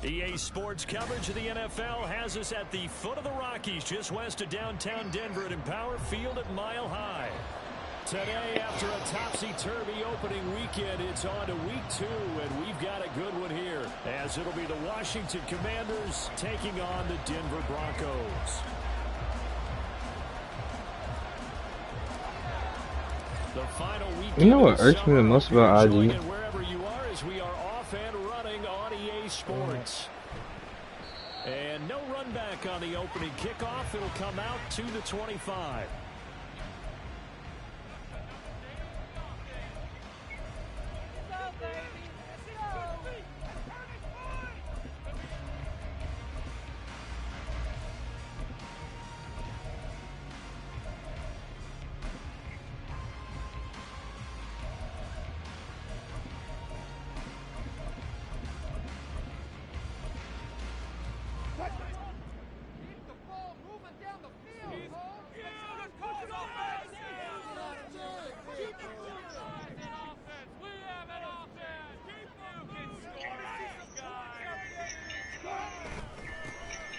EA Sports coverage of the NFL has us at the foot of the Rockies, just west of downtown Denver at Empower Field at Mile High. Today, after a topsy-turvy opening weekend, it's on to week 2, and we've got a good one here, as it'll be the Washington Commanders taking on the Denver Broncos. The final weekend. You know what irks me the most about IG? Wherever you are, as we are off and running on EA Sports. And no run back on the opening kickoff. It'll come out to the 25.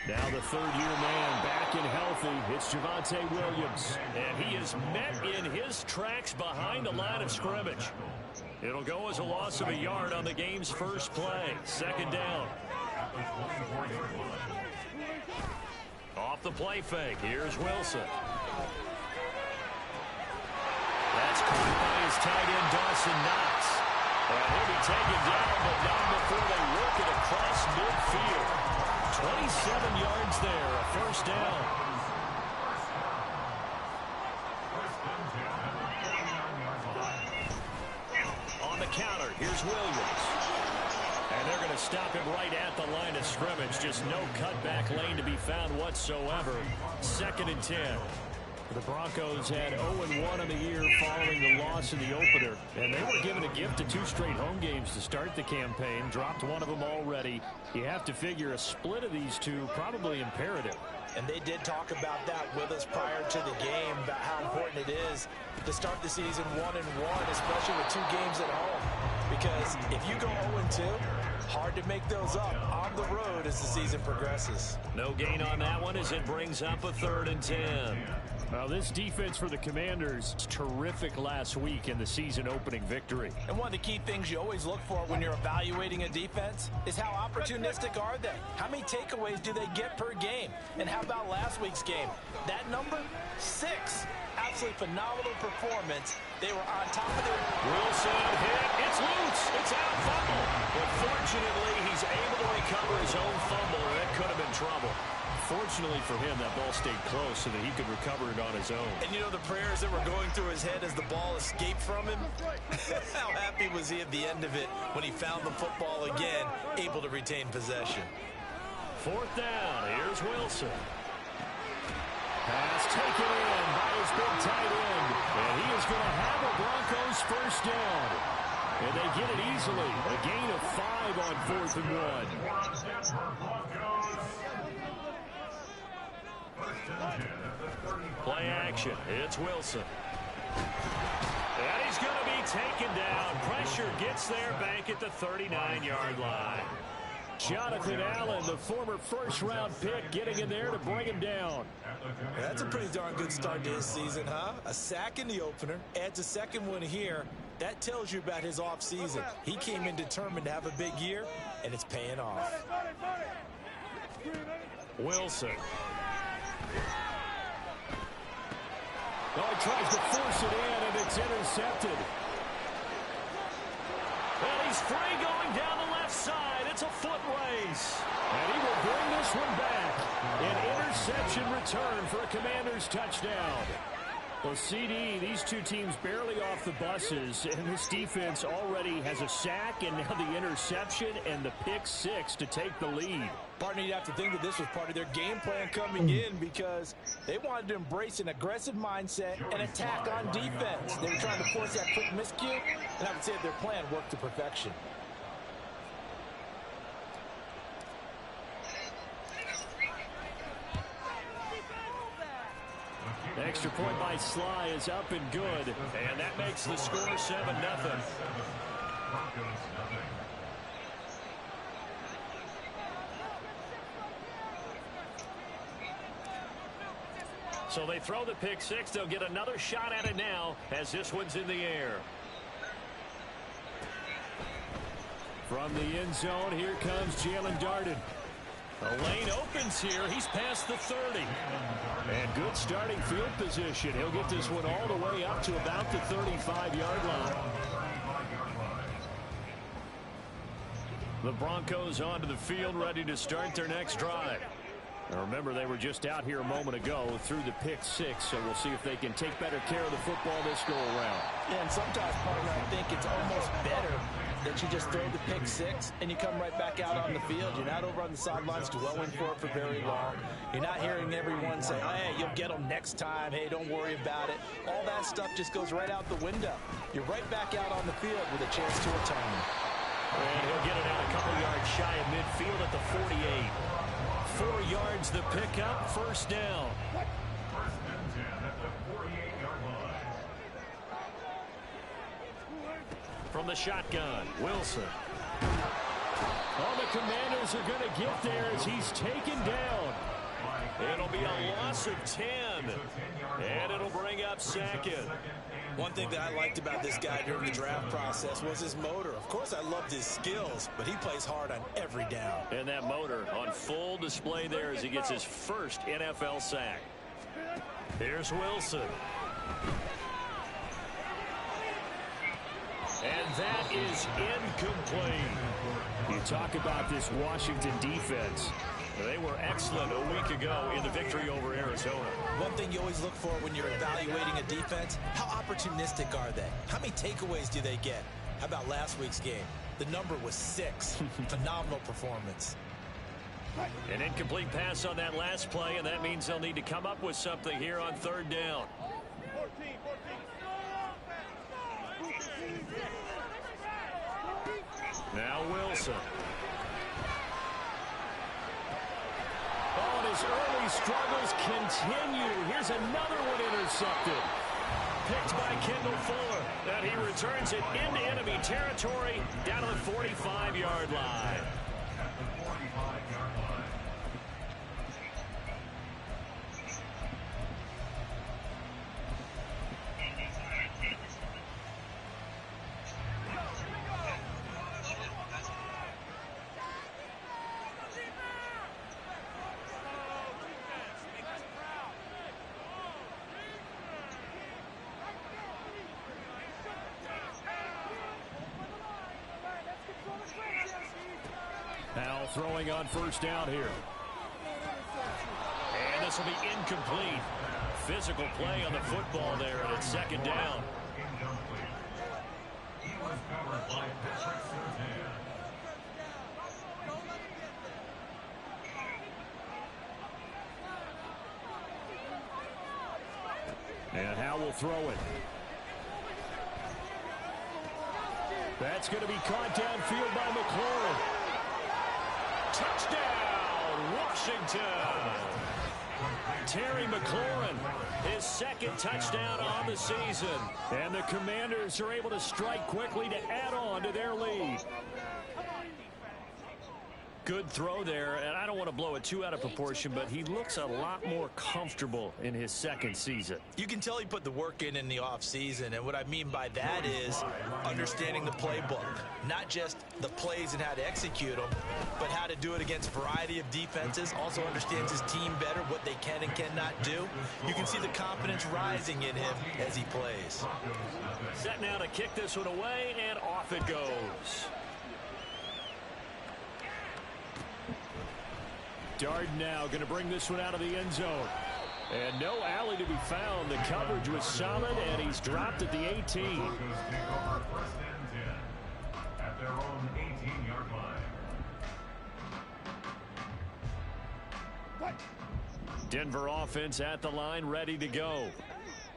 Now the third-year man back and healthy. It's Javonte Williams. And he is met in his tracks behind the line of scrimmage. It'll go as a loss of a yard on the game's first play. Second down. Off the play fake. Here's Wilson. That's caught by his tight end, Dawson Knox. And he'll be taken down, but not before they work it across midfield. 27 yards there, a first down. On the counter, here's Williams. And they're going to stop him right at the line of scrimmage. Just no cutback lane to be found whatsoever. 2nd and 10. The Broncos had 0-1 on the year following the loss in the opener. And they were given a gift of 2 straight home games to start the campaign. Dropped one of them already. You have to figure a split of these two probably imperative. And they did talk about that with us prior to the game, about how important it is to start the season 1-1, especially with 2 games at home. Because if you go 0-2, hard to make those up on the road as the season progresses. No gain on that one as it brings up a 3rd and 10. Well, this defense for the Commanders, terrific last week in the season opening victory. And one of the key things you always look for when you're evaluating a defense is how opportunistic are they? How many takeaways do they get per game? And how about last week's game? That number, 6. Absolutely phenomenal performance. They were on top of their... Wilson hit. It's loose. It's out. Fumble. But fortunately, he's able to recover his own fumble, or that could have been trouble. Fortunately for him, that ball stayed close so that he could recover it on his own. And you know the prayers that were going through his head as the ball escaped from him? How happy was he at the end of it when he found the football again, able to retain possession? 4th down. Here's Wilson. Pass taken in by his big tight end. And he is going to have a Broncos first down. And they get it easily. A gain of 5 on 4th and 1. Play action. It's Wilson. And he's going to be taken down. Pressure gets there back at the 39-yard line. Jonathan Allen, the former first-round pick, getting in there to bring him down. That's a pretty darn good start to his season, huh? A sack in the opener, adds a second one here. That tells you about his offseason. He came in determined to have a big year, and it's paying off. Wilson. Oh, he tries to force it in, and it's intercepted. And he's free going down the left side. It's a foot race. And he will bring this one back. An interception return for a Commanders touchdown. Well, CD, these two teams barely off the buses, and this defense already has a sack and now the interception and the pick 6 to take the lead. Partner, you'd have to think that this was part of their game plan coming in because they wanted to embrace an aggressive mindset and attack on defense. They were trying to force that quick miscue, and I would say their plan worked to perfection. The extra point by Sly is up and good, and that makes the score 7-0. So they throw the pick six. They'll get another shot at it now as this one's in the air. From the end zone, here comes Jalen Darden. The lane opens here. He's past the 30. And good starting field position. He'll get this one all the way up to about the 35-yard line. The Broncos onto the field, ready to start their next drive. Now remember, they were just out here a moment ago through the pick six, so we'll see if they can take better care of the football this go-around. Yeah, and sometimes, partner, I think it's almost better that you just throw the pick six and you come right back out on the field. You're not over on the sidelines dwelling for it for very long. You're not hearing everyone say, hey, you'll get them next time. Hey, don't worry about it. All that stuff just goes right out the window. You're right back out on the field with a chance to atone. And he'll get it out a couple yards shy of midfield at the 48. 4 yards the pickup, first down. From the shotgun, Wilson. Oh, the Commanders are going to get there as he's taken down. It'll be a loss of 10. And it'll bring up second. One thing that I liked about this guy during the draft process was his motor. Of course, I loved his skills, but he plays hard on every down. And that motor on full display there as he gets his first NFL sack. Here's Wilson. And that is incomplete. You talk about this Washington defense. They were excellent a week ago in the victory over Arizona. One thing you always look for when you're evaluating a defense, how opportunistic are they? How many takeaways do they get? How about last week's game? The number was 6. Phenomenal performance. An incomplete pass on that last play, and that means they'll need to come up with something here on third down. Now Wilson. Oh, and his early struggles continue. Here's another one intercepted. Picked by Kendall Fuller. And he returns it into enemy territory down to the 45-yard line. Now throwing on first down here. And this will be incomplete. Physical play on the football there, and it's second down. And Howe will throw it. That's going to be caught downfield by McLaurin. Touchdown, Washington. Terry McLaurin, his second touchdown on the season. And the Commanders are able to strike quickly to add on to their lead. Good throw there, and I don't want to blow it too out of proportion, but he looks a lot more comfortable in his second season. You can tell he put the work in the offseason, and what I mean by that is understanding the playbook. Not just the plays and how to execute them, but how to do it against a variety of defenses. Also understands his team better, what they can and cannot do. You can see the confidence rising in him as he plays. Set now to kick this one away, and off it goes. Darden now going to bring this one out of the end zone. And no alley to be found. The coverage was solid, and he's dropped at the 18. At their own 18-yard line. Denver offense at the line, ready to go.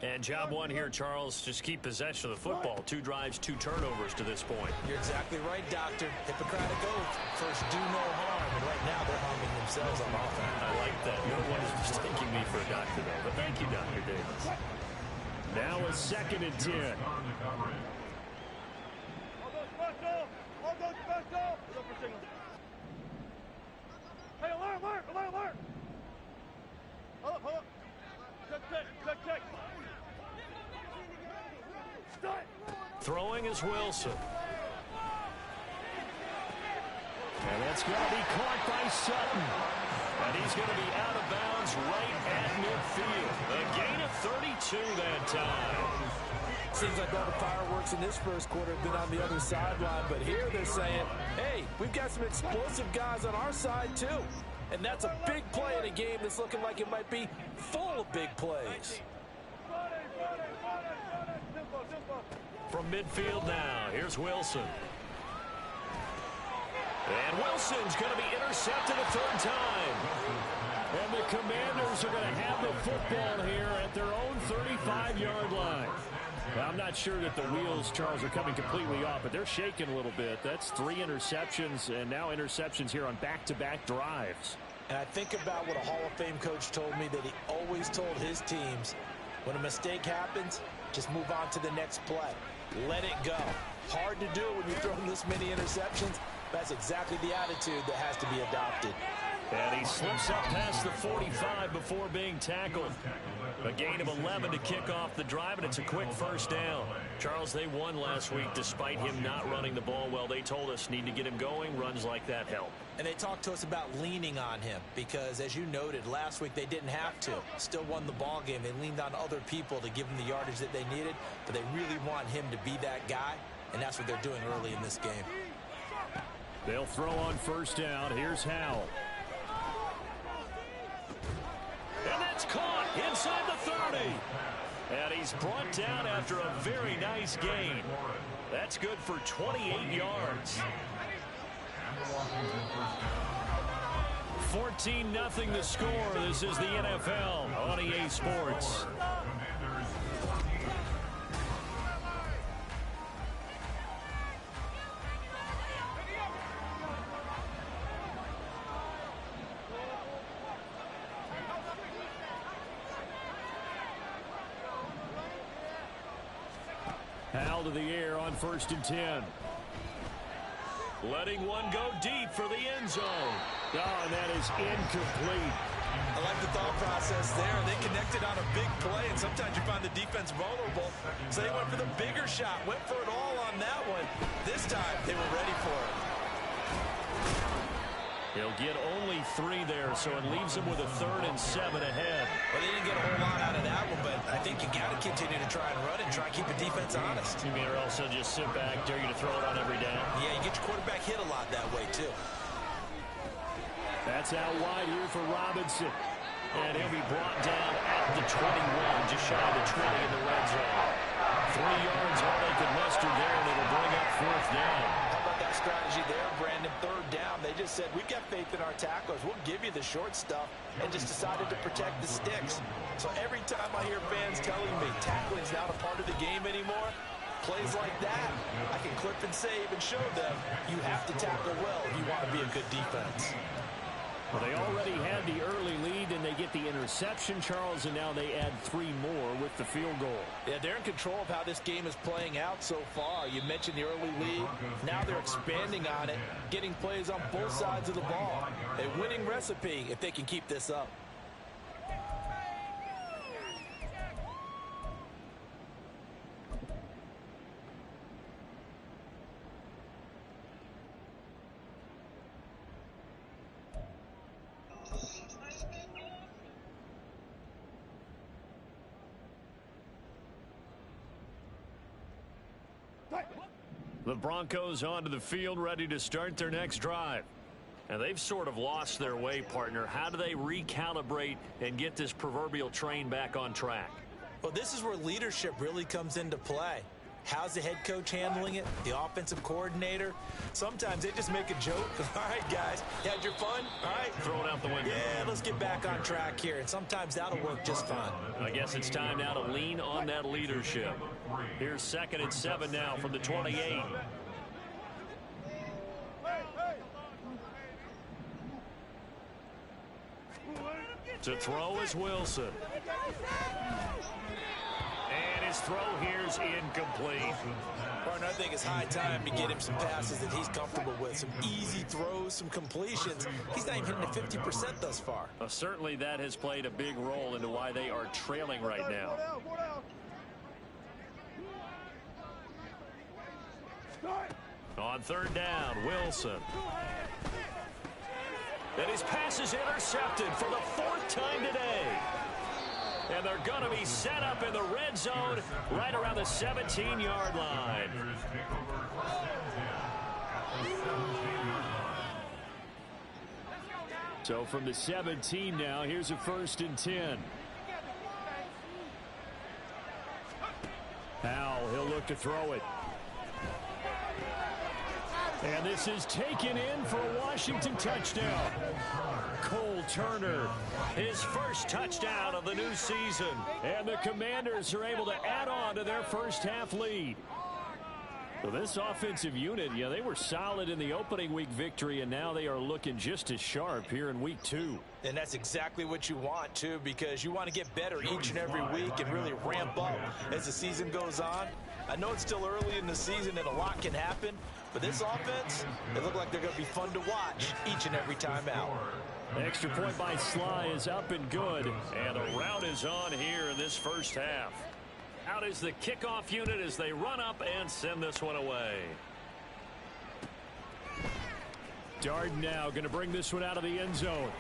And job one here, Charles, just keep possession of the football. 2 drives, 2 turnovers to this point. You're exactly right, Doctor. Hippocratic oath. First, do no harm. And right now, they're harming themselves on offense. I like that. No one is mistaking me for a doctor, though. But thank you, Dr. Davis. Now a 2nd and 10. Hey, alert, alert, alert, alert! Hold up, hold up. Throwing is Wilson. And that's going to be caught by Sutton. And he's going to be out of bounds right at midfield. A gain of 32 that time. Seems like all the fireworks in this first quarter have been on the other sideline, but here they're saying, hey, we've got some explosive guys on our side too. And that's a big play in a game that's looking like it might be full of big plays. From midfield now, here's Wilson. And Wilson's going to be intercepted a third time. And the Commanders are going to have the football here at their own 35-yard line. Now, I'm not sure that the wheels, Charles, are coming completely off, but they're shaking a little bit. That's 3 interceptions, and now interceptions here on back-to-back drives. And I think about what a Hall of Fame coach told me that he always told his teams, when a mistake happens, just move on to the next play. Let it go. Hard to do when you're throwing this many interceptions. That's exactly the attitude that has to be adopted. And he slips up past the 45 before being tackled. A gain of 11 to kick off the drive, and it's a quick first down. Charles, they won last week despite him not running the ball well. They told us need to get him going. Runs like that help. And they talked to us about leaning on him because, as you noted, last week they didn't have to. Still won the ball game. They leaned on other people to give them the yardage that they needed, but they really want him to be that guy, and that's what they're doing early in this game. They'll throw on first down. Here's Howell. And that's caught inside the 30. And he's brought down after a very nice gain. That's good for 28 yards. 14-0 the score. This is the NFL on EA Sports. Howell to the air on 1st and 10. Letting one go deep for the end zone. Oh, and that is incomplete. I like the thought process there. They connected on a big play, and sometimes you find the defense vulnerable. So they went for the bigger shot, went for it all on that one. This time, they were ready for it. He'll get only 3 there, so it leaves him with a 3rd and 7 ahead. Well, they didn't get a whole lot out of that one, but I think you got to continue to try and run and try and keep the defense honest. You mean or also just sit back, dare you to throw it on every down? Yeah, you get your quarterback hit a lot that way, too. That's out wide here for Robinson. And he'll be brought down at the 21, just shy of the 20 in the red zone. 3 yards all they can muster there, and it'll bring up 4th down. How about that strategy there, Brandon? 3rd down. They just said, we've got faith in our tacklers. We'll give you the short stuff, and just decided to protect the sticks. So every time I hear fans telling me tackling's not a part of the game anymore, plays like that, I can clip and save and show them you have to tackle well if you want to be a good defense. Well, they already had the early lead, and they get the interception, Charles, and now they add 3 more with the field goal. Yeah, they're in control of how this game is playing out so far. You mentioned the early lead. Now they're expanding on it, getting plays on both sides of the ball. A winning recipe if they can keep this up. The Broncos onto the field, ready to start their next drive. And they've sort of lost their way, partner. How do they recalibrate and get this proverbial train back on track? Well, this is where leadership really comes into play. How's the head coach handling it? The offensive coordinator? Sometimes they just make a joke. All right, guys, you had your fun? All right. Throw it out the window. Yeah, let's get back on track here. And sometimes that'll work just fine. I guess it's time now to lean on that leadership. Here's 2nd and 7 now from the 28. To throw is Wilson. And his throw here's incomplete. Partner, I think it's high time to get him some passes that he's comfortable with. Some easy throws, some completions. He's not even hitting the 50% thus far. Certainly that has played a big role into why they are trailing right now. On third down, Wilson. And his pass is intercepted for the 4th time today. And they're going to be set up in the red zone right around the 17-yard line. So from the 17 now, here's a 1st and 10. Howell, he'll look to throw it. And this is taken in for a Washington touchdown. Cole Turner, his first touchdown of the new season. And the Commanders are able to add on to their first half lead. So this offensive unit, yeah, they were solid in the opening week victory, and now they are looking just as sharp here in week 2. And that's exactly what you want, too, because you want to get better each and every week and really ramp up as the season goes on. I know it's still early in the season and a lot can happen, but this offense, they look like they're going to be fun to watch each and every time out. Extra point by Sly is up and good, and a rout is on here in this first half. Out is the kickoff unit as they run up and send this one away. Darden now going to bring this one out of the end zone.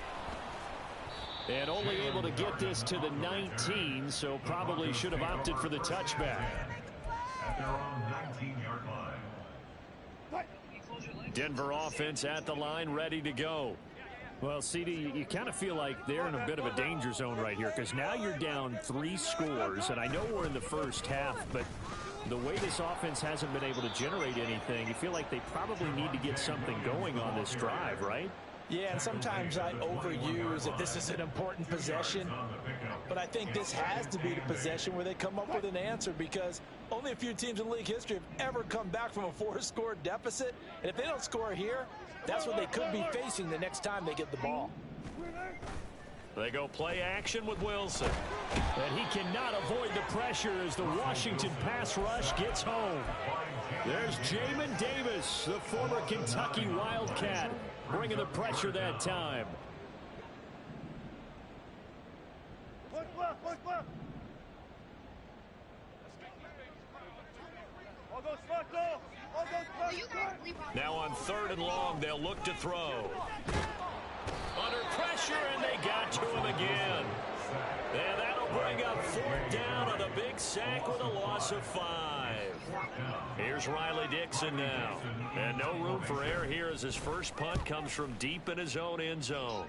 And only able to get this to the 19, so probably should have opted for the touchback. At their own 19-yard line. Denver offense at the line, ready to go. Well, CD, you kind of feel like they're in a bit of a danger zone right here because now you're down 3 scores, and I know we're in the first half, but the way this offense hasn't been able to generate anything, you feel like they probably need to get something going on this drive, right? Yeah, and sometimes I overuse if this is an important possession, but I think this has to be the possession where they come up with an answer because only a few teams in league history have ever come back from a 4-score deficit, and if they don't score here, that's what they could be facing the next time they get the ball. They go play action with Wilson. And he cannot avoid the pressure as the Washington pass rush gets home. There's Jamin Davis, the former Kentucky Wildcat, bringing the pressure that time. Now on 3rd and long, they'll look to throw. Under pressure, and they got to him again. And that'll bring up 4th down on a big sack with a loss of 5. Here's Riley Dixon now. And no room for error here as his first punt comes from deep in his own end zone.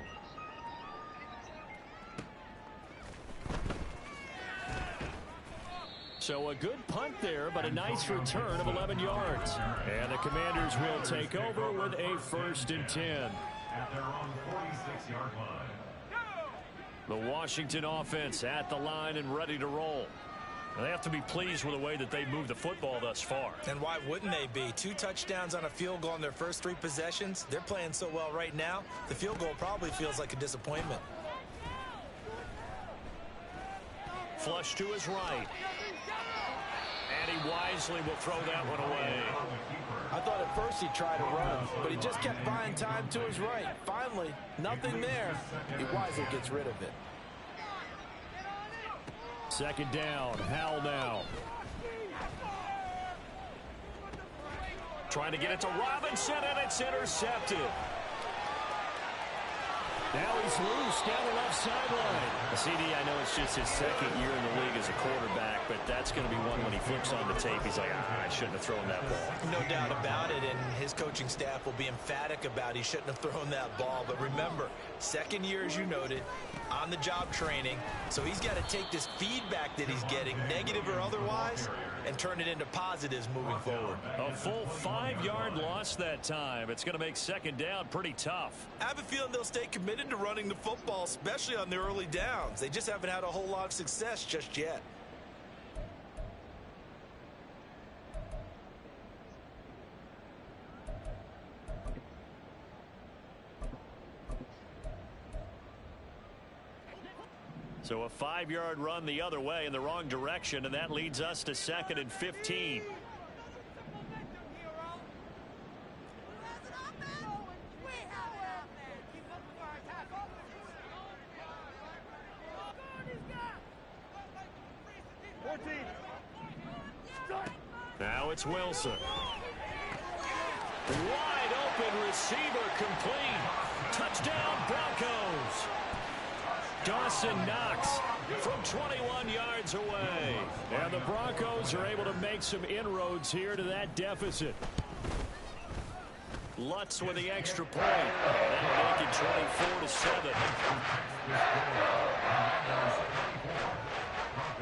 So a good punt there, but a nice return of 11 yards. And the Commanders will take over with a 1st and 10. At their own 46-yard line. The Washington offense at the line and ready to roll. They have to be pleased with the way that they moved the football thus far. And why wouldn't they be? 2 touchdowns on a field goal in their first 3 possessions. They're playing so well right now, the field goal probably feels like a disappointment. Flush to his right. And he wisely will throw that one away. I thought at first he tried to run, but he just kept buying time to his right. Finally, nothing there. He wisely gets rid of it. 2nd down, Howell now. Trying to get it to Robinson, and it's intercepted. Now he's loose down the left sideline. CD, I know it's just his 2nd year in the league as a quarterback, but that's going to be one when he flips on the tape. He's like, I shouldn't have thrown that ball. No doubt about it, and his coaching staff will be emphatic about he shouldn't have thrown that ball. But remember, 2nd year, as you noted, on-the-job training. So he's got to take this feedback that he's getting, negative or otherwise, and turn it into positives moving forward. A full 5-yard loss that time. It's going to make 2nd down pretty tough. I have a feeling they'll stay committed to running the football, especially on the early downs. They just haven't had a whole lot of success just yet. So a 5-yard run the other way in the wrong direction, and that leads us to 2nd and 15. Now it's Wilson. Wide open receiver complete. Touchdown Broncos. Dawson Knox from 21 yards away. And the Broncos are able to make some inroads here to that deficit. Lutz with the extra point. That'll make it 24-7.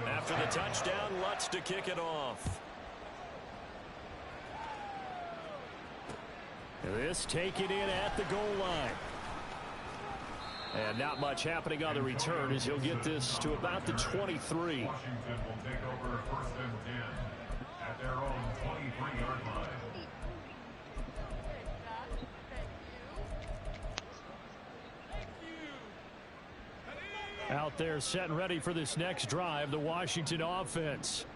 After the touchdown, Lutz to kick it off. This taken in at the goal line. And not much happening on the return as he'll get this to about the 23. Washington will take over 1st and 10 at their own 23-yard line. Out there set and ready for this next drive, the Washington offense.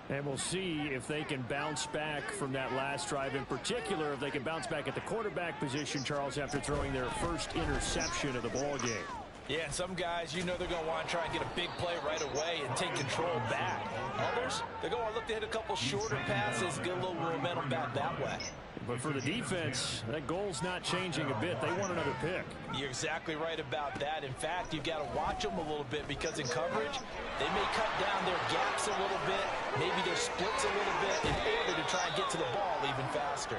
And we'll see if they can bounce back from that last drive, in particular if they can bounce back at the quarterback position, Charles, after throwing their first interception of the ball game. Yeah, and some guys, you know they're going to want to try and get a big play right away and take control back. Others, they're going to look to hit a couple shorter passes, get a little momentum back that way. But for the defense, that goal's not changing a bit. They want another pick. You're exactly right about that. In fact, you've got to watch them a little bit because in coverage, they may cut down their gaps a little bit, maybe their splits a little bit in order to try and get to the ball even faster.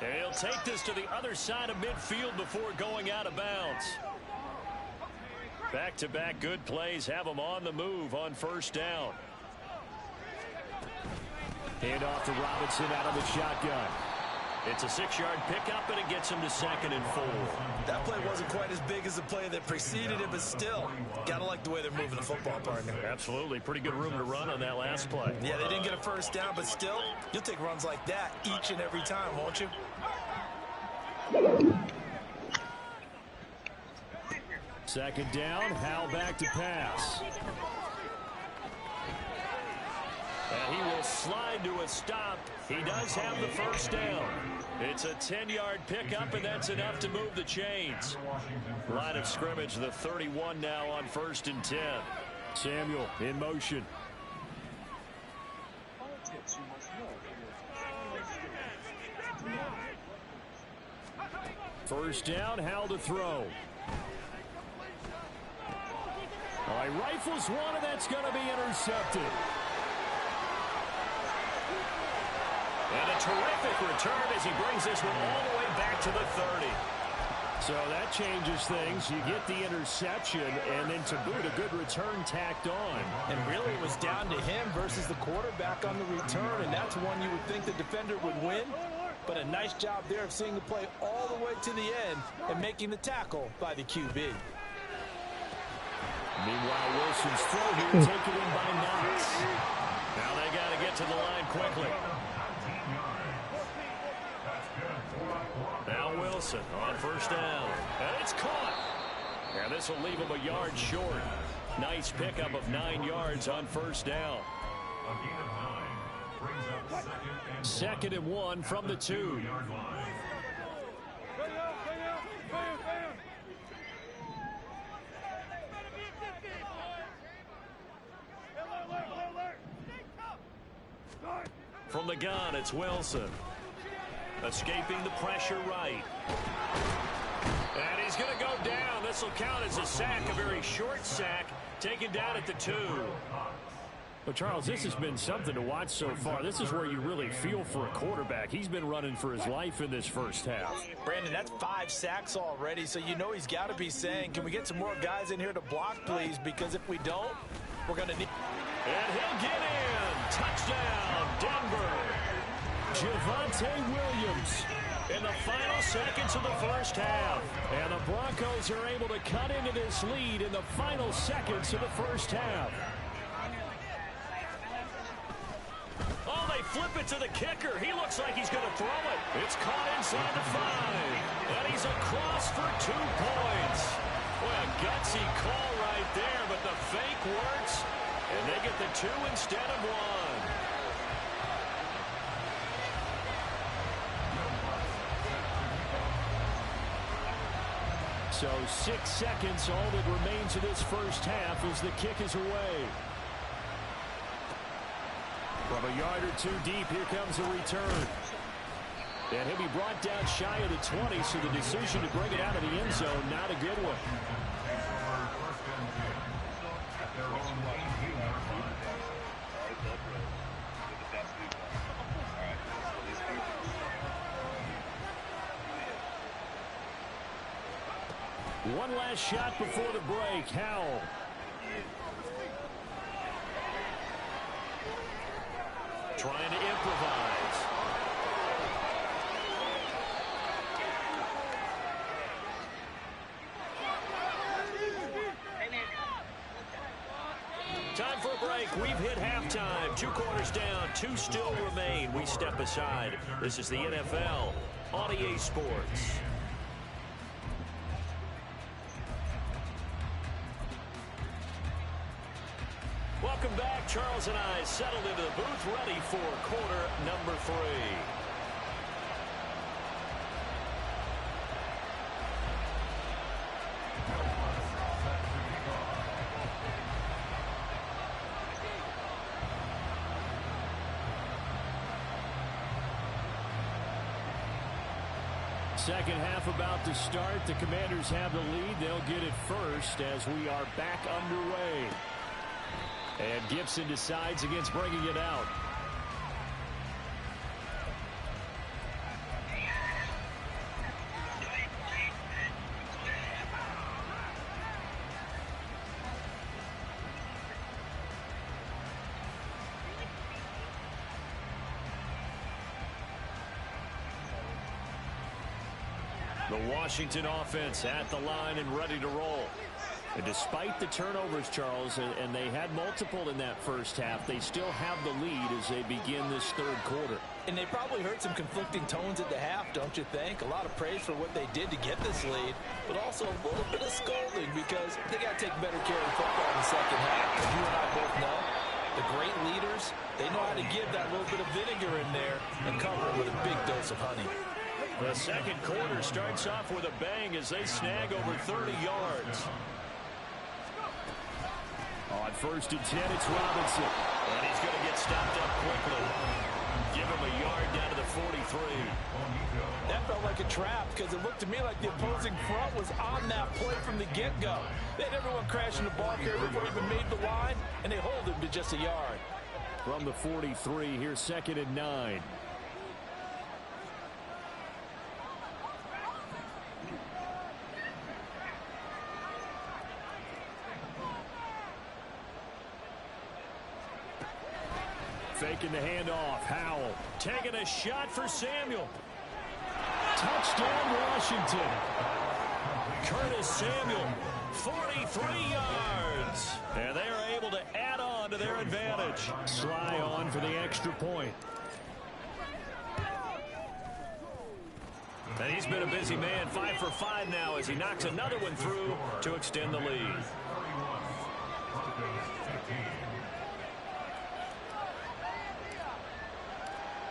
And he'll take this to the other side of midfield before going out of bounds. Back-to-back good plays have them on the move on 1st down. Hand off to Robinson out of the shotgun. It's a 6-yard pickup, and it gets him to 2nd and 4. That play wasn't quite as big as the play that preceded it, but still, got to like the way they're moving the football, partner. Absolutely. Pretty good room to run on that last play. Yeah, they didn't get a 1st down, but still, you'll take runs like that each and every time, won't you? Second down, Howell back to pass. And he will slide to a stop. He does have the 1st down. It's a 10-yard pickup, and that's enough to move the chains. Line of scrimmage, the 31 now on 1st and 10. Samuel in motion. First down, Howell to throw. All right, rifles one, and that's going to be intercepted. And a terrific return as he brings this one all the way back to the 30. So that changes things. You get the interception, and then to boot, a good return tacked on. And really, it was down to him versus the quarterback on the return, and that's one you would think the defender would win. But a nice job there of seeing the play all the way to the end and making the tackle by the QB. Meanwhile, Wilson's throw here taken in by Knox. Now they got to get to the line quickly. Now Wilson on 1st down. And it's caught. And this will leave him a yard short. Nice pickup of 9 yards on 1st down. A gain of 9 brings up 2nd and 1 from the 2. From the gun, it's Wilson. Escaping the pressure right. And he's going to go down. This will count as a sack, a very short sack, taken down at the 2. But, Charles, this has been something to watch so far. This is where you really feel for a quarterback. He's been running for his life in this first half. Brandon, that's 5 sacks already, so you know he's got to be saying, can we get some more guys in here to block, please? Because if we don't, we're going to need... And he'll get in. Touchdown, Denver. Javonte Williams in the final seconds of the first half. And the Broncos are able to cut into this lead in the final seconds of the first half. Oh, they flip it to the kicker. He looks like he's going to throw it. It's caught inside the 5. And he's across for 2 points. a gutsy call right there, but the fake works, and they get the 2 instead of 1. So 6 seconds, all that remains of this first half as the kick is away. From a yard or 2 deep, here comes a return. And he'll be brought down shy of the 20, so the decision to bring it out of the end zone, not a good one. One last shot before the break. Howell. Trying to improvise. Time for a break. We've hit halftime. 2 quarters down. 2 still remain. We step aside. This is the NFL on EA Sports. Welcome back. Charles and I settled into the booth, ready for quarter number 3. Second half about to start. The Commanders have the lead. They'll get it first as we are back underway. And Gibson decides against bringing it out. The Washington offense at the line and ready to roll. And despite the turnovers, Charles, and they had multiple in that first half, they still have the lead as they begin this third quarter. And they probably heard some conflicting tones at the half, don't you think? A lot of praise for what they did to get this lead, but also a little bit of scolding because they got to take better care of the football in the second half. As you and I both know, the great leaders, they know how to give that little bit of vinegar in there and cover it with a big dose of honey. The second quarter starts off with a bang as they snag over 30 yards. On 1st and 10, it's Robinson. And he's going to get stopped up quickly. Give him a yard down to the 43. That felt like a trap because it looked to me like the opposing front was on that play from the get-go. They had everyone crashing the ball carrier before he even made the line, and they hold him to just a yard. From the 43, here's 2nd and 9. Faking the handoff. Howell taking a shot for Samuel. Touchdown, Washington. Curtis Samuel, 43 yards. And they are able to add on to their advantage. Sly on for the extra point. And he's been a busy man, 5 for 5 now as he knocks another one through to extend the lead.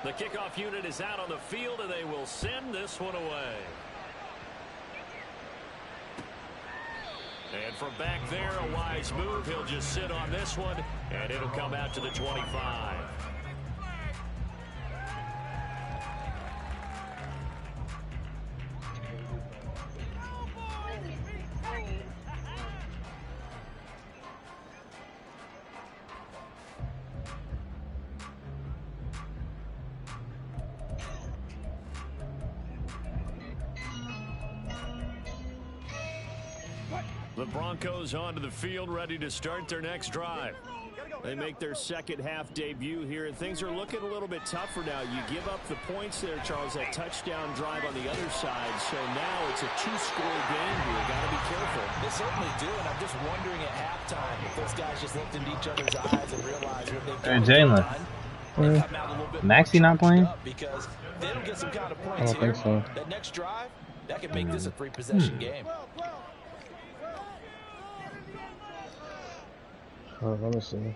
The kickoff unit is out on the field, and they will send this one away. And from back there, a wise move. He'll just sit on this one, and it'll come out to the 25. The Broncos onto the field, ready to start their next drive. They make their second half debut here, and things are looking a little bit tougher now. You give up the points there, Charles, that touchdown drive on the other side. So now it's a 2-score game here. Got to be careful. They certainly do, and I'm just wondering at halftime if those guys just looked into each other's eyes and realized what they've Jalen. Maxie not playing? Because they don't get some kind of points I don't think so. That next drive, that could make this a 3-possession game. Oh, let me see.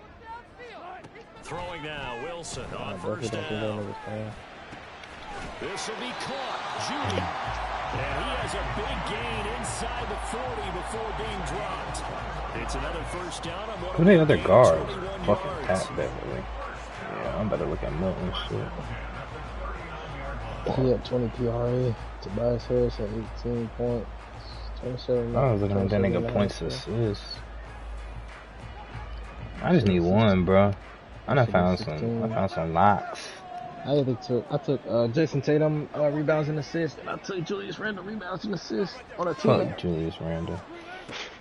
Throwing now, Wilson on Definitely first don't think that down. nigga's playing. This will be caught. Judy. And he has a big gain inside the 40 before being dropped. It's another first down on one Who the other gain, guards? 21 Fucking yards. Pat Beverly. Yeah, I'm better look at Milton shit. He had 20 PRA. Tobias Harris had 18 points. 27. I was looking at that nigga points assists. I just need one, bro. I done found some locks. I took Jason Tatum rebounds and assists, and I took Julius Randle rebounds and assists on a team. Fuck Julius Randle.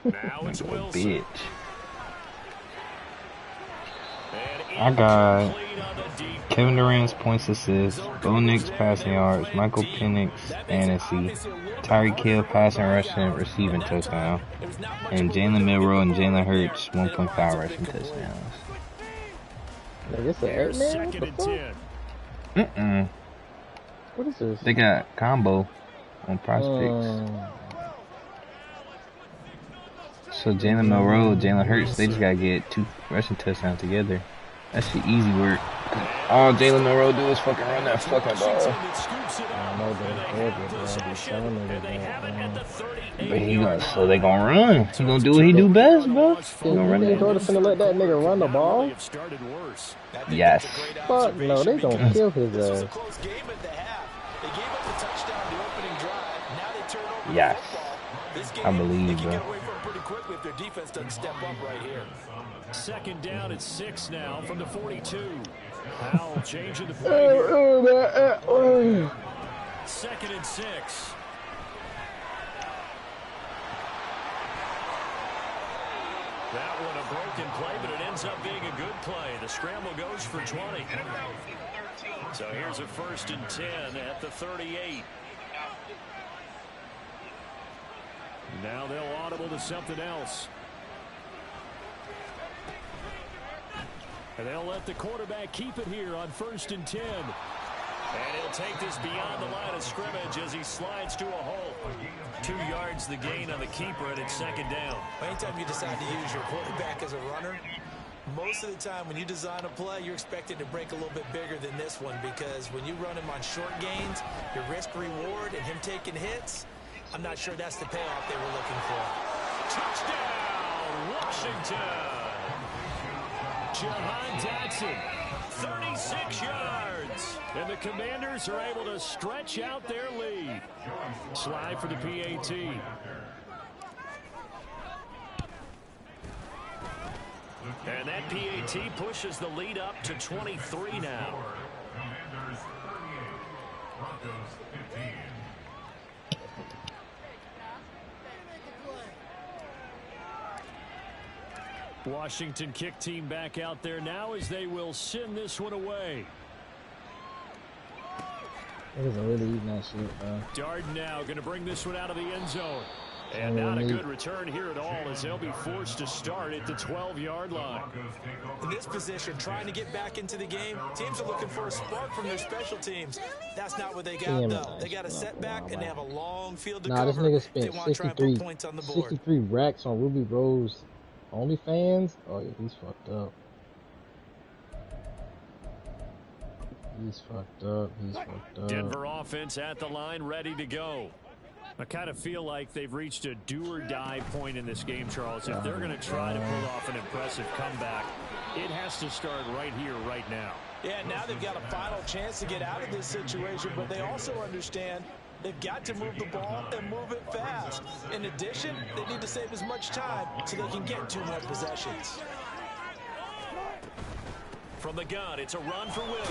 Now it's You a Wilson. bitch. And I got incomplete on the deep. Kevin Durant's points assists, Bo Nix passing yards, Michael Penix fantasy, Tyreek Hill passing rushing receiving touchdown, and Jalen Milroe and Jalen Hurts 1.5 rushing touchdowns. Like, it's an Here's Ant-Man? second What and the 10. Mm-mm. What is this? They got combo on prospects. So Jalen Milroe, Jalen Hurts, they just gotta get 2 rushing touchdowns together. That shit easy work. All Jalen Milroe do is fucking run that fucking ball. I know they're heavy, bro. These sound And they have it at the niggas, 38. But so they gonna run. He gonna do what he do best, bro. He gonna run man. that. Jordan finna let that nigga run the ball? Have started worse. Yes. Fuck no, they gonna kill his This was a ass. close game at the half. They gave up the touchdown the opening drive. Now they turn over Yes. the football. This game, I believe, they can bro. get away from it pretty quickly if their defense doesn't step up right here. Second down at 6 now from the 42. Powell changing the play Oh, here. oh. Second and 6. That one a broken play, but it ends up being a good play. The scramble goes for 20. So here's a first and 10 at the 38. Now they'll audible to something else. And they'll let the quarterback keep it here on first and 10. And he'll take this beyond the line of scrimmage as he slides to a hole. 2 yards the gain on the keeper, and it's second down. Anytime you decide to use your quarterback as a runner, most of the time when you design a play, you're expected to break a little bit bigger than this one, because when you run him on short gains, your risk-reward and him taking hits, I'm not sure that's the payoff they were looking for. Touchdown, Washington. Jahan Dotson, 36 yards. And the Commanders are able to stretch out their lead. Slide for the PAT. And that PAT pushes the lead up to 23 now. Commanders 38, Broncos 15. Washington kick team back out there now as they will send this one away. Niggas are really eating that shit, bro. Darden now going to bring this one out of the end zone. And not a good return here at all as they'll be forced to start at the 12-yard line. In this position, trying to get back into the game, teams are looking for a spark from their special teams. That's not what they got, though. They got a setback, and they have a long field to cover. This nigga They spent want to try and put points on the board. 63 racks on Ruby Rose OnlyFans? Oh, yeah, he's fucked up. He's fucked up. He's fucked up. Denver offense at the line, ready to go. I kind of feel like they've reached a do-or-die point in this game, Charles. If they're going to try to pull off an impressive comeback, it has to start right here, right now. Yeah, now they've got a final chance to get out of this situation, but they also understand they've got to move the ball and move it fast. In addition, they need to save as much time so they can get 2 more possessions. From the gun, it's a run for Williams.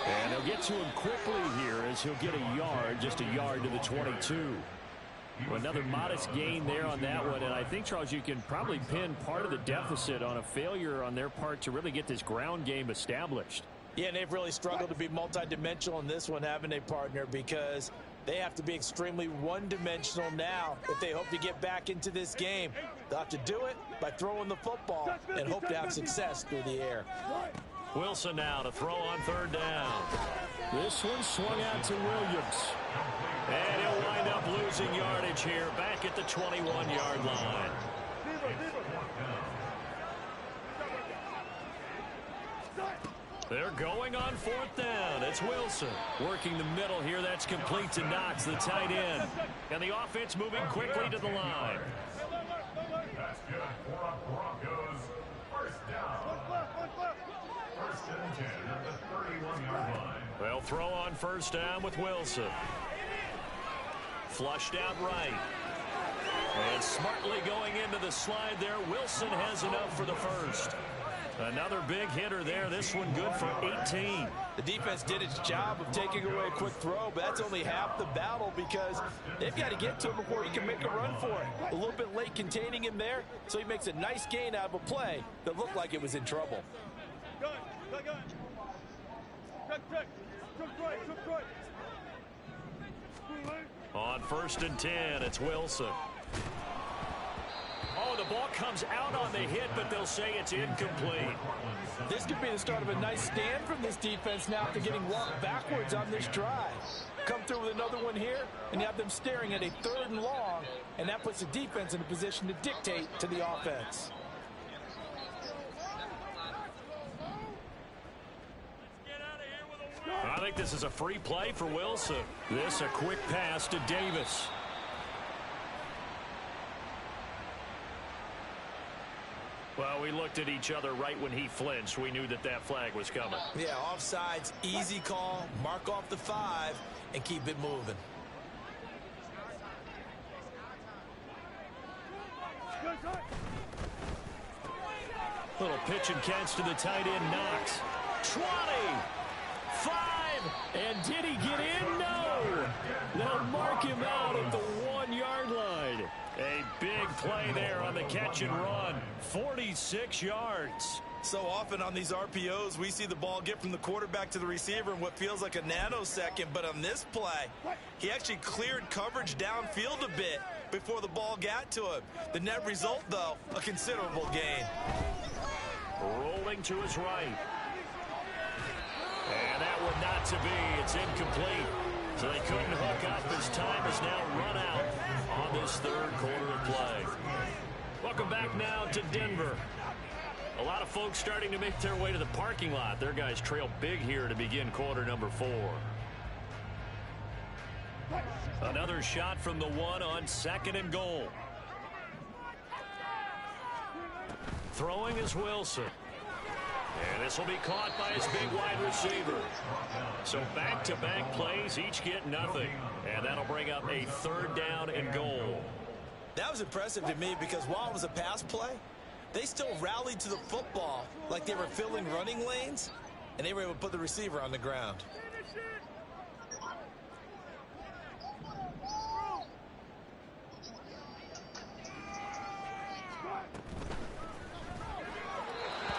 And they'll get to him quickly here as he'll get a yard, just a yard to the 22. Another modest gain there on that one, and I think, Charles, you can probably pin part of the deficit on a failure on their part to really get this ground game established. Yeah, and they've really struggled to be multidimensional in this one, haven't they, partner? Because they have to be extremely one-dimensional now if they hope to get back into this game. They'll have to do it by throwing the football and hope to have success through the air. Wilson now to throw on third down. This one swung out to Williams. And he'll wind up losing yardage here back at the 21-yard line. They're going on 4th down. It's Wilson working the middle here. That's complete to Knox, the tight end. And the offense moving quickly to the line. That's good for Broncos. First down. First and 10 at the 31-yard line. They'll throw on 1st down with Wilson. Flushed out right. And smartly going into the slide there. Wilson has enough for the first. Another big hitter there. This one good for 18. The defense did its job of taking away a quick throw, but that's only half the battle because they've got to get to him before he can make a run for it. A little bit late containing him there, so he makes a nice gain out of a play that looked like it was in trouble. On 1st and 10, it's Wilson. Oh, the ball comes out on the hit, but they'll say it's incomplete. This could be the start of a nice stand from this defense now after getting walked backwards on this drive. Come through with another one here, and you have them staring at a 3rd and long, and that puts the defense in a position to dictate to the offense. I think this is a free play for Wilson. This a quick pass to Davis. Well, we looked at each other right when he flinched. We knew that that flag was coming. Yeah, offsides, easy call, mark off the 5, and keep it moving. Little pitch and catch to the tight end, Knox. 20, 5, and did he get in? No. They'll mark him out at the 1-yard line. A big play there on the catch and run. 46 yards. So often on these RPOs, we see the ball get from the quarterback to the receiver in what feels like a nanosecond. But on this play, he actually cleared coverage downfield a bit before the ball got to him. The net result, though, a considerable gain. Rolling to his right. And that one not to be. It's incomplete. So they couldn't hook up. His time is now run out on this 3rd quarter of play. Welcome back now to Denver. A lot of folks starting to make their way to the parking lot. Their guys trail big here to begin quarter number 4. Another shot from the 1 on 2nd and goal. Throwing is Wilson. And this will be caught by his big wide receiver. So back-to-back plays, each get nothing. And that'll bring up a 3rd down and goal. That was impressive to me because while it was a pass play, they still rallied to the football like they were filling running lanes, and they were able to put the receiver on the ground.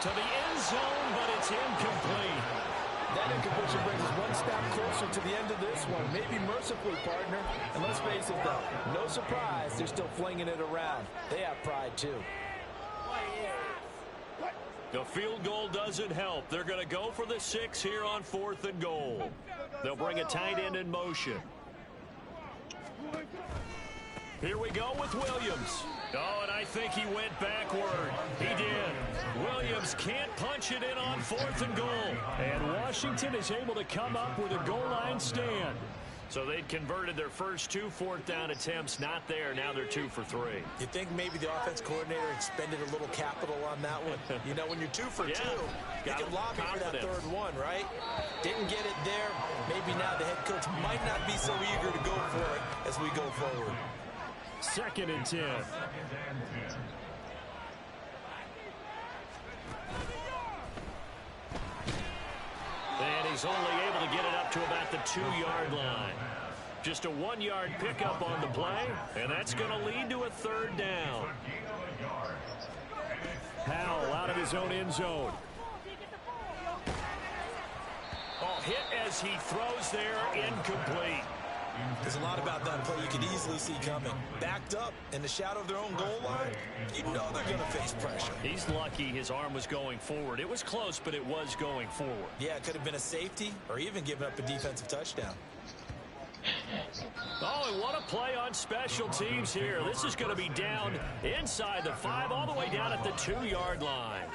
To the end zone, but it's incomplete. That incompletion brings us one step closer to the end of this one. Maybe mercifully, partner. And let's face it, though, no surprise, they're still flinging it around. They have pride, too. The field goal doesn't help. They're going to go for the 6 here on 4th and goal. They'll bring a tight end in motion. Here we go with Williams. Oh, and I think he went backward. He did. Williams can't punch it in on 4th and goal. And Washington is able to come up with a goal line stand. So they'd converted their first 2 4th down attempts. Not there. Now they're 2 for 3. You think maybe the offense coordinator expended a little capital on that one? You know, when you're 2 for 2, you can lobby for that 3rd one, right? Didn't get it there. Maybe now the head coach might not be so eager to go for it as we go forward. 2nd and 10. And he's only able to get it up to about the 2-yard line. Just a 1-yard pickup on the play, and that's going to lead to a 3rd down. Howell out of his own end zone. Oh, hit as he throws there, incomplete. There's a lot about that play you could easily see coming. Backed up in the shadow of their own goal line, you know they're going to face pressure. He's lucky his arm was going forward. It was close, but it was going forward. Yeah, it could have been a safety or even given up a defensive touchdown. Oh, and what a play on special teams here. This is going to be down inside the 5, all the way down at the 2-yard line.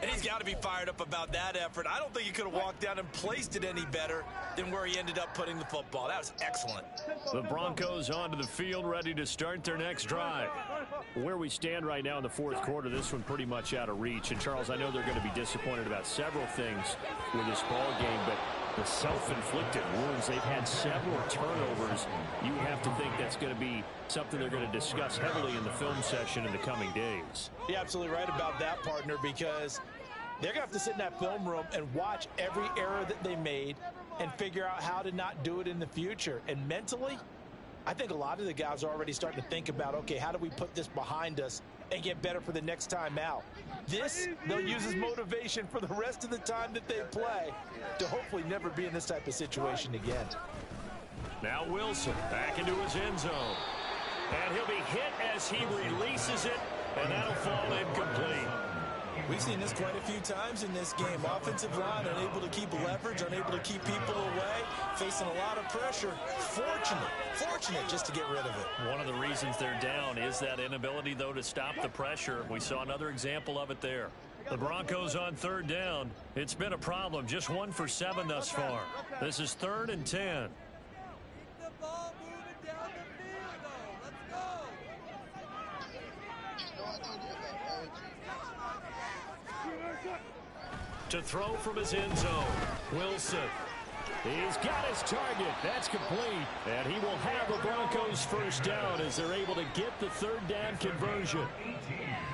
And he's got to be fired up about that effort. I don't think he could have walked down and placed it any better than where he ended up putting the football. That was excellent. The Broncos onto the field, ready to start their next drive. Where we stand right now in the fourth quarter, this one pretty much out of reach. And, Charles, I know they're going to be disappointed about several things with this ball game, but the self-inflicted wounds, they've had several turnovers. You have to think that's going to be something they're going to discuss heavily in the film session in the coming days. You're absolutely right about that, partner, because they're going to have to sit in that film room and watch every error that they made and figure out how to not do it in the future. And mentally, I think a lot of the guys are already starting to think about, okay, how do we put this behind us and get better for the next time out? This, they'll use as motivation for the rest of the time that they play to hopefully never be in this type of situation again. Now Wilson back into his end zone. And he'll be hit as he releases it, and that'll fall incomplete. We've seen this quite a few times in this game. Offensive line unable to keep leverage, unable to keep people away, facing a lot of pressure. Fortunate just to get rid of it. One of the reasons they're down is that inability, though, to stop the pressure. We saw another example of it there. The Broncos on third down. It's been a problem. Just 1 for 7 thus far. This is 3rd and 10. To throw from his end zone, Wilson. He's got his target. That's complete. And he will have the Broncos first down as they're able to get the third down conversion.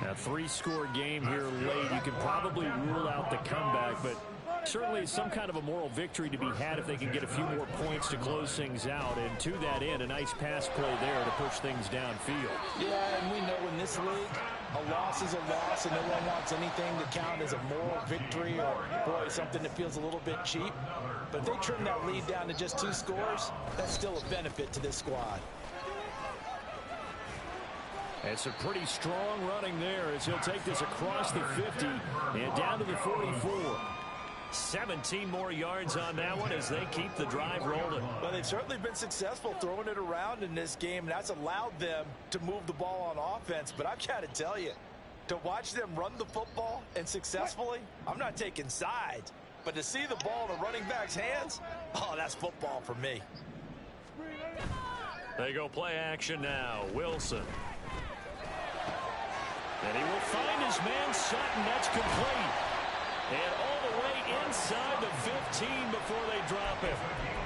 A 3-score game here late. You can probably rule out the comeback, but certainly some kind of a moral victory to be had if they can get a few more points to close things out. And to that end, a nice pass play there to push things downfield. Yeah, and we know in this league, a loss is a loss, and no one wants anything to count as a moral victory or, boy, something that feels a little bit cheap. But if they trim that lead down to just 2 scores, that's still a benefit to this squad. It's a pretty strong running there as he'll take this across the 50 and down to the 44. 17 more yards on that one as they keep the drive rolling. Well, they've certainly been successful throwing it around in this game, and that's allowed them to move the ball on offense. But I've got to tell you, to watch them run the football and successfully, I'm not taking sides, but to see the ball in a running back's hands, oh, that's football for me. They go play action now. Wilson. And he will find his man Sutton. That's complete. And all the way inside the 15 before they drop it.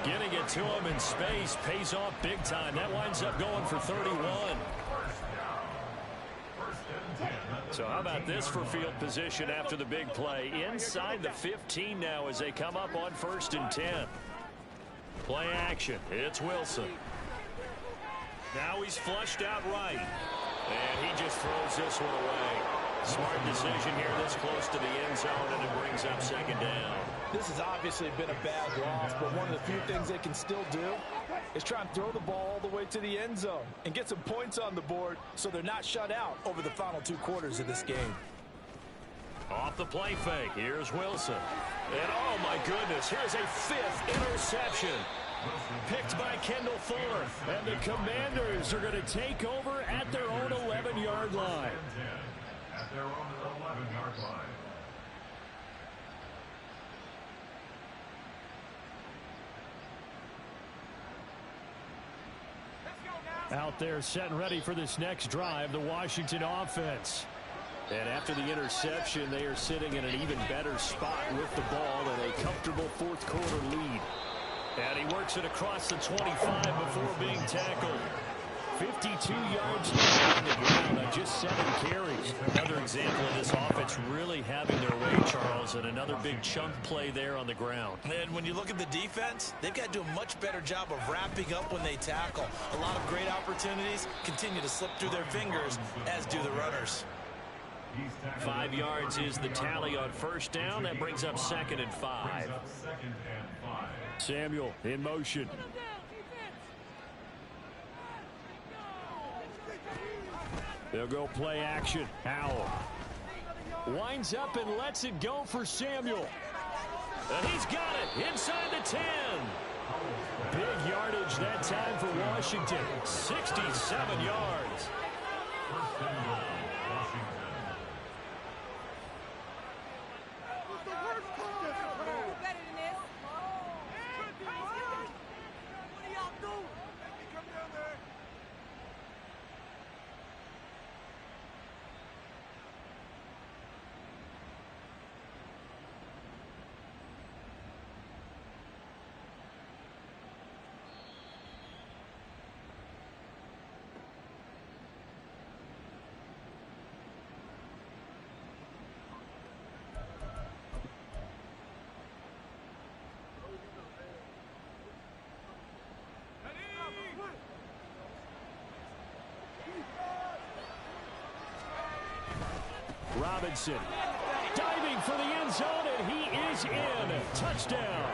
Getting it to him in space pays off big time. That winds up going for 31. So how about this for field position after the big play? Inside the 15 now as they come up on 1st and 10. Play action. It's Wilson. Now he's flushed out right. And he just throws this one away. Smart decision here this close to the end zone, and it brings up 2nd down. This has obviously been a bad loss, but one of the few things they can still do is try and throw the ball all the way to the end zone and get some points on the board so they're not shut out over the final 2 quarters of this game. Off the play fake, here's Wilson. And oh my goodness, here's a 5th interception. Picked by Kendall Fuller. And the Commanders are going to take over at their own 11-yard line. At their own 11-yard line. Out there set and ready for this next drive, the Washington offense. And after the interception, they are sitting in an even better spot with the ball and a comfortable 4th quarter lead. And he works it across the 25 before being tackled. 52 yards on the ground on just 7 carries. Another example of this offense really having their way, Charles, and another big chunk play there on the ground. And when you look at the defense, they've got to do a much better job of wrapping up when they tackle. A lot of great opportunities continue to slip through their fingers, as do the runners. 5 yards is the tally on 1st down. That brings up 2nd and 5. Samuel in motion. They'll go play action. Howell winds up and lets it go for Samuel. And he's got it inside the 10. Big yardage that time for Washington. 67 yards. Robinson diving for the end zone, and he is in. Touchdown.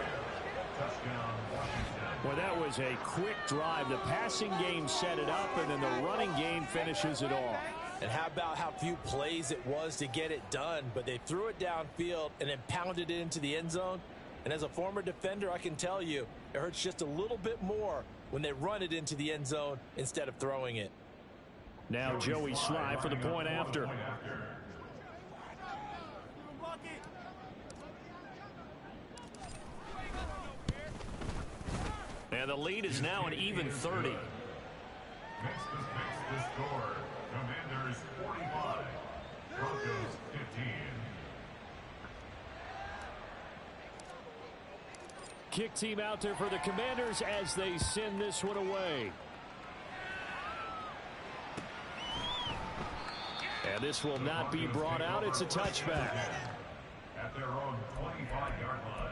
Well, that was a quick drive. The passing game set it up, and then the running game finishes it off. And how about how few plays it was to get it done, but they threw it downfield and then pounded it into the end zone. And as a former defender, I can tell you, it hurts just a little bit more when they run it into the end zone instead of throwing it. Now Joey Slye for the point after. And the lead is now an even 30. Makes the score. Commanders 45, Broncos 15. Kick team out there for the Commanders as they send this one away. And this will not be brought out. It's a touchback. At their own 25-yard line.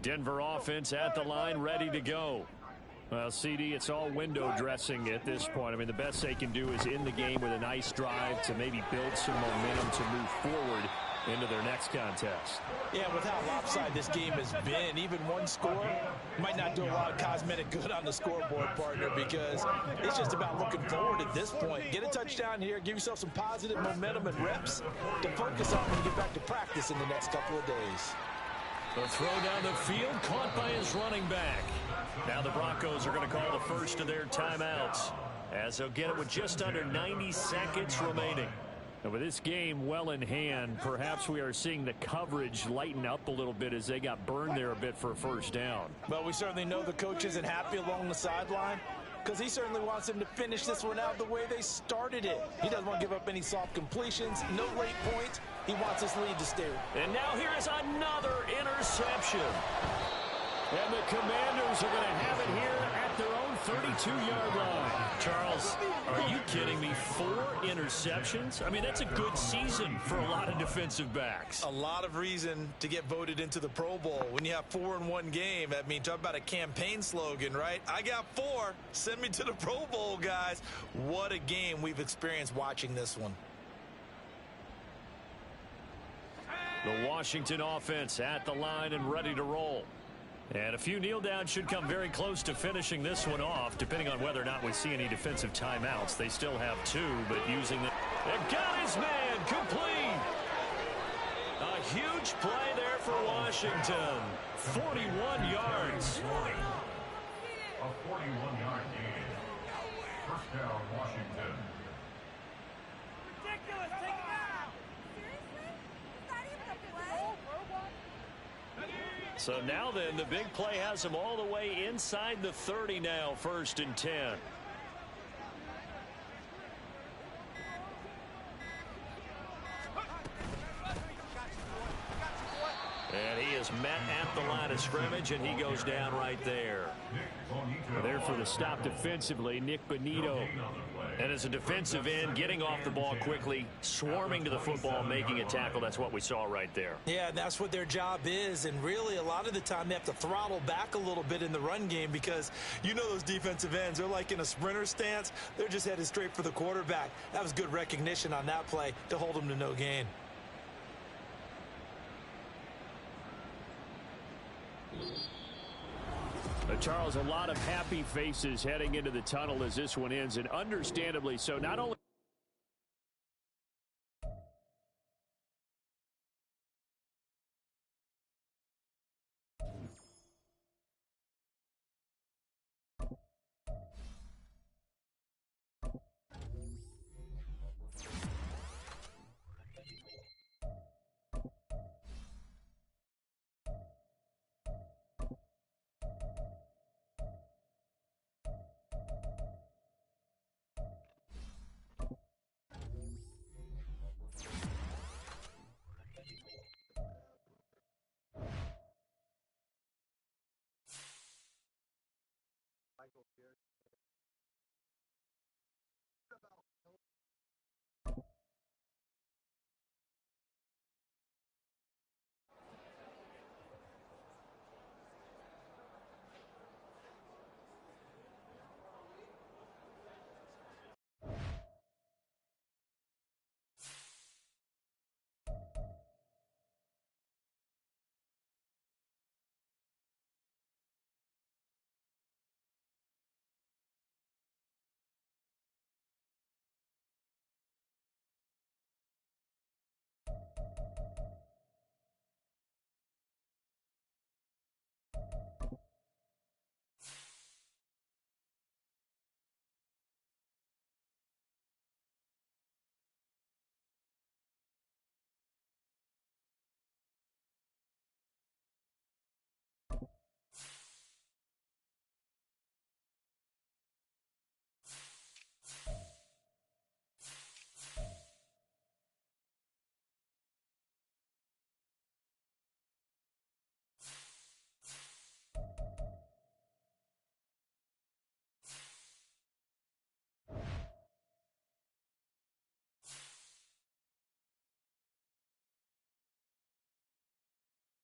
Denver offense at the line, ready to go. Well, CD, it's all window dressing at this point. I mean, the best they can do is in the game with a nice drive to maybe build some momentum to move forward into their next contest. Yeah, with how lopsided this game has been, even one score might not do a lot of cosmetic good on the scoreboard, partner, because it's just about looking forward at this point. Get a touchdown here, give yourself some positive momentum and reps to focus on when you get back to practice in the next couple of days. The throw down the field, caught by his running back. Now the Broncos are going to call the first of their timeouts, as they'll get it with just under 90 seconds remaining. And with this game well in hand, perhaps we are seeing the coverage lighten up a little bit as they got burned there a bit for a first down. Well, we certainly know the coach isn't happy along the sideline, because he certainly wants them to finish this one out the way they started it. He doesn't want to give up any soft completions, no late points. He wants his lead to stay. And now here is another interception. And the Commanders are going to have it here at their own 32-yard line. Charles, are you kidding me? 4 interceptions? I mean, that's a good season for a lot of defensive backs. A lot of reason to get voted into the Pro Bowl. When you have 4 in one game, I mean, talk about a campaign slogan, right? I got 4. Send me to the Pro Bowl, guys. What a game we've experienced watching this one. The Washington offense at the line and ready to roll. And a few kneel downs should come very close to finishing this one off, depending on whether or not we see any defensive timeouts. They still have 2, but using the... They've got his man complete. A huge play there for Washington. 41 yards. A 41-yard gain. First down, Washington. Ridiculous. Take it out. Seriously? Is that even a play? So now then, the big play has them all the way inside the 30 now, 1st and 10. And he is met at the line of scrimmage, and he goes down right there. There for the stop defensively, Nick Bonito. And as a defensive end, getting off the ball quickly, swarming to the football, making a tackle. That's what we saw right there. Yeah, that's what their job is. And really, a lot of the time, they have to throttle back a little bit in the run game because you know those defensive ends, they're like in a sprinter stance. They're just headed straight for the quarterback. That was good recognition on that play to hold them to no gain. Charles, a lot of happy faces heading into the tunnel as this one ends, and understandably so. Not only